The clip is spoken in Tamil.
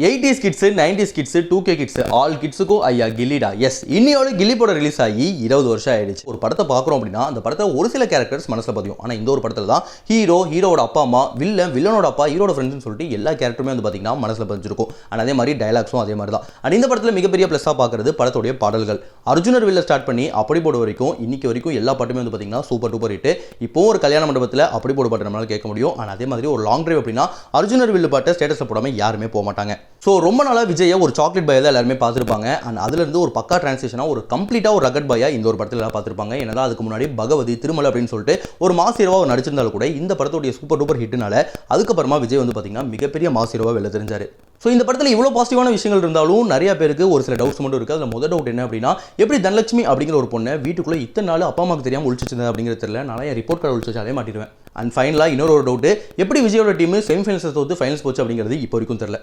80s kids 90s kids 2K kids all கிட்ஸுக்கும் ஐயா கில்லிடா. எஸ், இன்னையோட கில்லி படம் ரிலீஸ் ஆகி 20 வருஷம் ஆயிடுச்சு. ஒரு படத்தை பார்க்குறோம் அப்படின்னா அந்த படத்தை ஒரு சில கேரக்டர்ஸ் மனசில் பதியும். ஆனால் இந்த ஒரு படத்தில் தான் ஹீரோட அப்பா அம்மா, வில்லனோட அப்பா, ஹீரோட ஃப்ரெண்ட்ஸ்னு சொல்லிட்டு எல்லா கேரக்டருமே வந்து பார்த்தீங்கன்னா மனசில் பதிஞ்சிருக்கும். ஆனால் அதே மாதிரி டைலாக்ஸும் அதே மாதிரி தான். அண்ட் இந்த படத்தில் மிகப்பெரிய ப்ளஸ்ஸாக பார்க்குறது படத்துடைய பாடல்கள். அர்ஜுனர் வில்ல ஸ்டார்ட் பண்ணி அப்படி போட வரைக்கும் இன்னைக்கு வரைக்கும் எல்லா பாட்டுமே வந்து பார்த்தீங்கன்னா சூப்பர் டூப்பர் ஹிட். இப்போ ஒரு கல்யாண மண்டபத்தில் அப்படி போட பாட்டு நம்மளால கேட்க முடியும். ஆனால் அதே மாதிரி ஒரு லாங் டிரைவ் அப்படின்னா அர்ஜுனர் வில்லு பாட்டை ஸ்டேட்டஸில் போடாமல் யாருமே போக மாட்டாங்க. ஸோ ரொம்ப நாளாக விஜயை ஒரு சாக்லேட் பாயை தான் எல்லாருமே பார்த்துருப்பாங்க. அண்ட் அதுலேருந்து ஒரு பக்கா டிரான்ஸ்லேஷனாக ஒரு கம்ப்ளீட்டாக ஒரு ரகட் பாயா இந்த ஒரு படத்தில் எல்லாம் பார்த்துருப்பாங்க. ஏன்னா அதுக்கு முன்னாடி பகவதி திருமலை அப்படின்னு சொல்லிட்டு ஒரு மாஸ் ஹீரோவாக நடிச்சிருந்தாலும் கூட இந்த படத்துடைய சூப்பர் டூப்பர் ஹிட்னால அதுக்கப்புறமா விஜய் வந்து பார்த்தீங்கன்னா மிகப்பெரிய மாஸ் ஹீரோவாக வெளில தெரிஞ்சார். ஸோ இந்த படத்தில் இவ்வளோ பாசிட்டிவான விஷயங்கள் இருந்தாலும் நிறைய பேருக்கு ஒரு சில டவுட்ஸ் மட்டும் இருக்குது. அதில் முதல் டவுட் என்ன அப்படின்னா, எப்படி தனலட்சுமி அப்படிங்கிற ஒரு பொண்ணை வீட்டுக்குள்ளே இத்தனை நாள் அப்பா அம்மாவுக்கு தெரியாமல் ஒழிச்சிருந்தது அப்படிங்கிறது தெரியல. நிறைய ரிப்போர்ட் கார்டு ஒழிச்சு அதே மாட்டிடுவேன். அண்ட் ஃபைனலாக இன்னொரு டவுட்டு, எப்படி விஜயோட டீம் செமிஃபைனல்ஸ் தோற்று ஃபைனல்ஸ் போச்சு அப்படிங்கிறது இப்போ வரைக்கும் தெரியல.